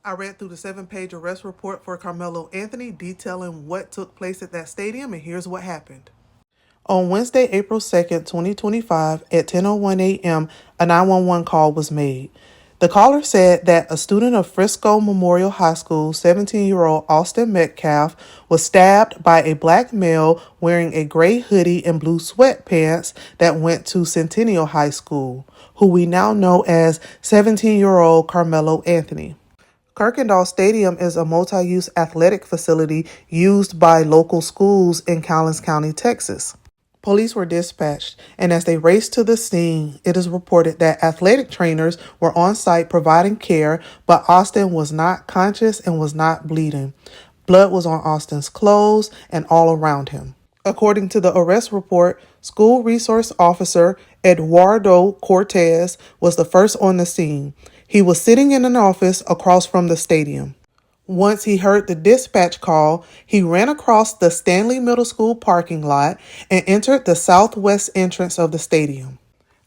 I read through the 7-page arrest report for Karmelo Anthony detailing what took place at that stadium, and here's what happened. On Wednesday, April 2nd, 2025, at 10:01 a.m., a 911 call was made. The caller said that a student of Frisco Memorial High School, 17-year-old Austin Metcalf, was stabbed by a black male wearing a gray hoodie and blue sweatpants that went to Centennial High School, who we now know as 17-year-old Karmelo Anthony. Kuykendall Stadium is a multi-use athletic facility used by local schools in Collins County, Texas. Police were dispatched, and as they raced to the scene, it is reported that athletic trainers were on site providing care, but Austin was not conscious and was not bleeding. Blood was on Austin's clothes and all around him. According to the arrest report, School Resource Officer Eduardo Cortez was the first on the scene. He was sitting in an office across from the stadium. Once he heard the dispatch call, he ran across the Stanley Middle School parking lot and entered the southwest entrance of the stadium.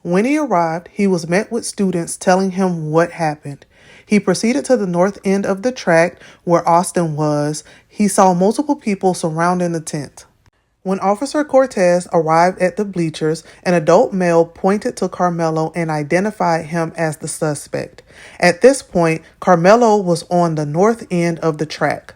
When he arrived, he was met with students telling him what happened. He proceeded to the north end of the track where Austin was. He saw multiple people surrounding the tent. When Officer Cortez arrived at the bleachers, an adult male pointed to Karmelo and identified him as the suspect. At this point, Karmelo was on the north end of the track.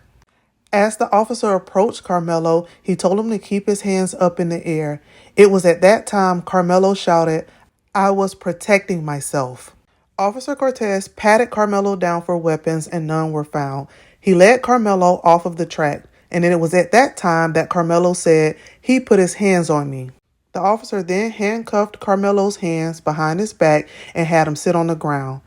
As the officer approached Karmelo, he told him to keep his hands up in the air. It was at that time Karmelo shouted, "I was protecting myself." Officer Cortez patted Karmelo down for weapons and none were found. He led Karmelo off of the track. And then it was at that time that Karmelo said, "He put his hands on me." The officer then handcuffed Karmelo's hands behind his back and had him sit on the ground.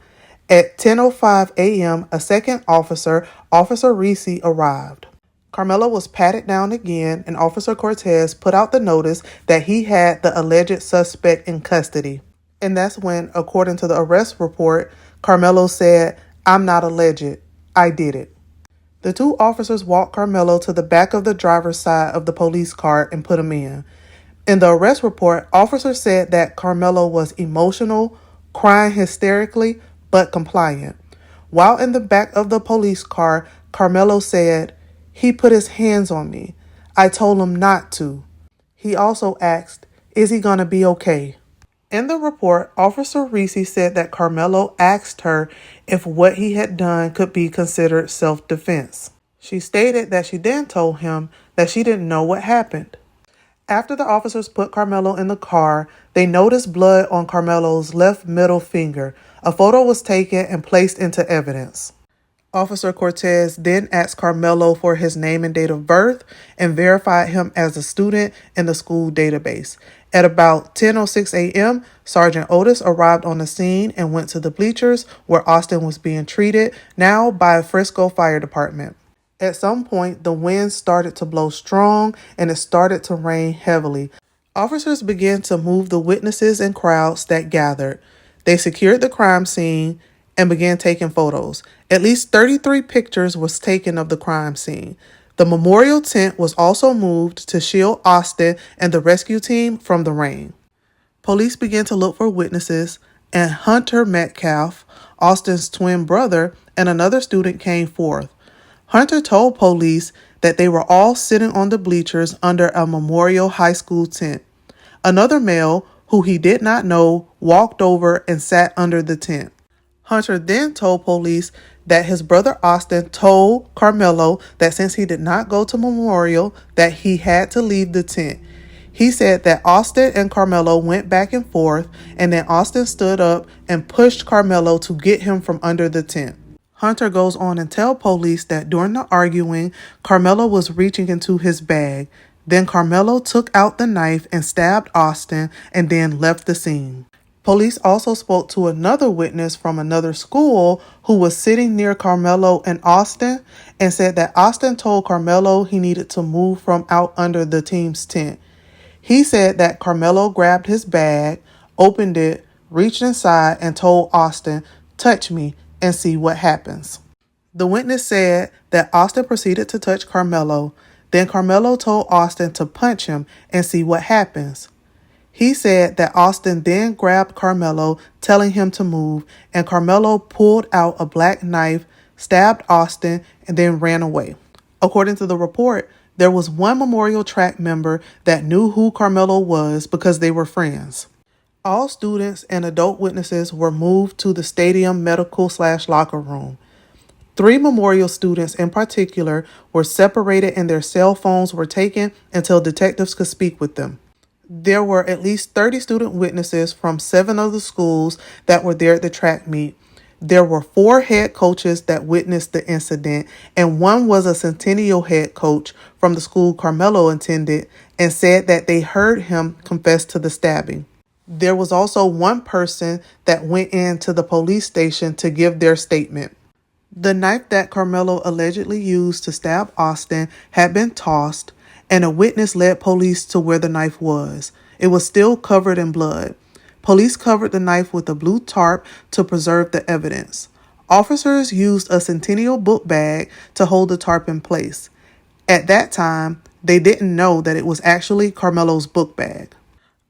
At 10:05 a.m., a second officer, Officer Reese, arrived. Karmelo was patted down again, and Officer Cortez put out the notice that he had the alleged suspect in custody. And that's when, according to the arrest report, Karmelo said, "I'm not alleged. I did it." The two officers walked Karmelo to the back of the driver's side of the police car and put him in. In the arrest report, officers said that Karmelo was emotional, crying hysterically, but compliant. While in the back of the police car, Karmelo said, "He put his hands on me. I told him not to." He also asked, "Is he going to be okay?" In the report, Officer Reese said that Karmelo asked her if what he had done could be considered self-defense. She stated that she then told him that she didn't know what happened. After the officers put Karmelo in the car, they noticed blood on Karmelo's left middle finger. A photo was taken and placed into evidence. Officer Cortez then asked Karmelo for his name and date of birth and verified him as a student in the school database. At about 10:06 a.m., Sergeant Otis arrived on the scene and went to the bleachers where Austin was being treated, now by a Frisco Fire Department. At some point, the wind started to blow strong and it started to rain heavily. Officers began to move the witnesses and crowds that gathered. They secured the crime scene and began taking photos. At least 33 pictures was taken of the crime scene. The memorial tent was also moved to shield Austin and the rescue team from the rain. Police began to look for witnesses, and Hunter Metcalf, Austin's twin brother, and another student came forth. Hunter told police that they were all sitting on the bleachers under a Memorial High School tent. Another male, who he did not know, walked over and sat under the tent. Hunter then told police that his brother Austin told Karmelo that since he did not go to Memorial, that he had to leave the tent. He said that Austin and Karmelo went back and forth, and then Austin stood up and pushed Karmelo to get him from under the tent. Hunter goes on and tell police that during the arguing, Karmelo was reaching into his bag. Then Karmelo took out the knife and stabbed Austin and then left the scene. Police also spoke to another witness from another school who was sitting near Karmelo and Austin and said that Austin told Karmelo he needed to move from out under the team's tent. He said that Karmelo grabbed his bag, opened it, reached inside, and told Austin, "Touch me and see what happens." The witness said that Austin proceeded to touch Karmelo. Then Karmelo told Austin to punch him and see what happens. He said that Austin then grabbed Karmelo, telling him to move, and Karmelo pulled out a black knife, stabbed Austin, and then ran away. According to the report, there was one Memorial Track member that knew who Karmelo was because they were friends. All students and adult witnesses were moved to the stadium medical/locker room. 3 Memorial students in particular were separated and their cell phones were taken until detectives could speak with them. There were at least 30 student witnesses from 7 of the schools that were there at the track meet. There were 4 head coaches that witnessed the incident, and one was a Centennial head coach from the school Karmelo attended and said that they heard him confess to the stabbing. There was also one person that went into the police station to give their statement. The knife that Karmelo allegedly used to stab Austin had been tossed, and a witness led police to where the knife was. It was still covered in blood. Police covered the knife with a blue tarp to preserve the evidence. Officers used a Centennial book bag to hold the tarp in place. At that time, they didn't know that it was actually Karmelo's book bag.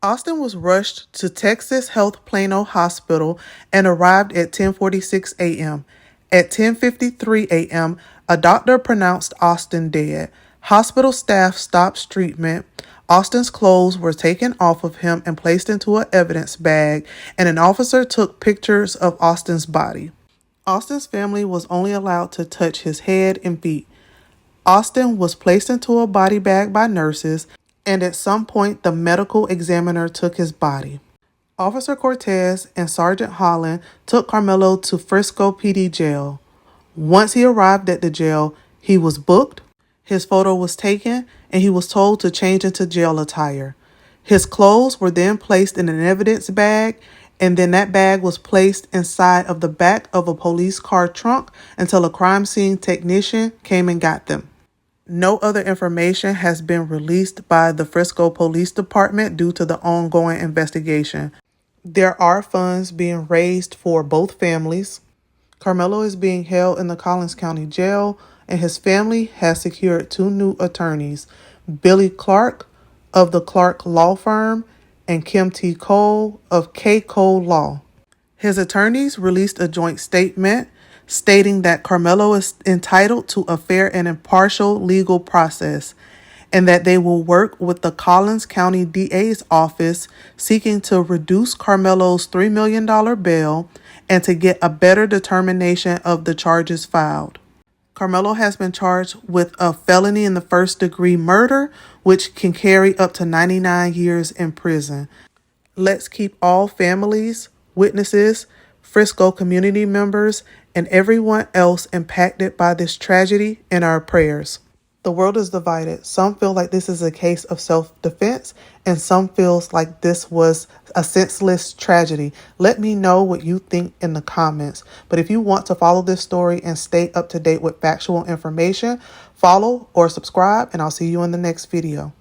Austin was rushed to Texas Health Plano Hospital and arrived at 10:46 a.m. At 10:53 a.m., a doctor pronounced Austin dead. Hospital staff stopped treatment. Austin's clothes were taken off of him and placed into an evidence bag, and an officer took pictures of Austin's body. Austin's family was only allowed to touch his head and feet. Austin was placed into a body bag by nurses, and at some point the medical examiner took his body. Officer Cortez and Sergeant Holland took Karmelo to Frisco PD jail. Once he arrived at the jail, he was booked, his photo was taken, and he was told to change into jail attire. His clothes were then placed in an evidence bag, and then that bag was placed inside of the back of a police car trunk until a crime scene technician came and got them. No other information has been released by the Frisco Police Department due to the ongoing investigation. There are funds being raised for both families. Karmelo is being held in the Collins County Jail, and his family has secured 2 new attorneys, Billy Clark of the Clark Law Firm and Kim T. Cole of K. Cole Law. His attorneys released a joint statement stating that Karmelo is entitled to a fair and impartial legal process, and that they will work with the Collins County DA's office seeking to reduce Karmelo's $3 million bail and to get a better determination of the charges filed. Karmelo has been charged with a felony in the first-degree murder, which can carry up to 99 years in prison. Let's keep all families, witnesses, Frisco community members, and everyone else impacted by this tragedy in our prayers. The world is divided. Some feel like this is a case of self-defense, and some feels like this was a senseless tragedy. Let me know what you think in the comments. But if you want to follow this story and stay up to date with factual information, follow or subscribe, and I'll see you in the next video.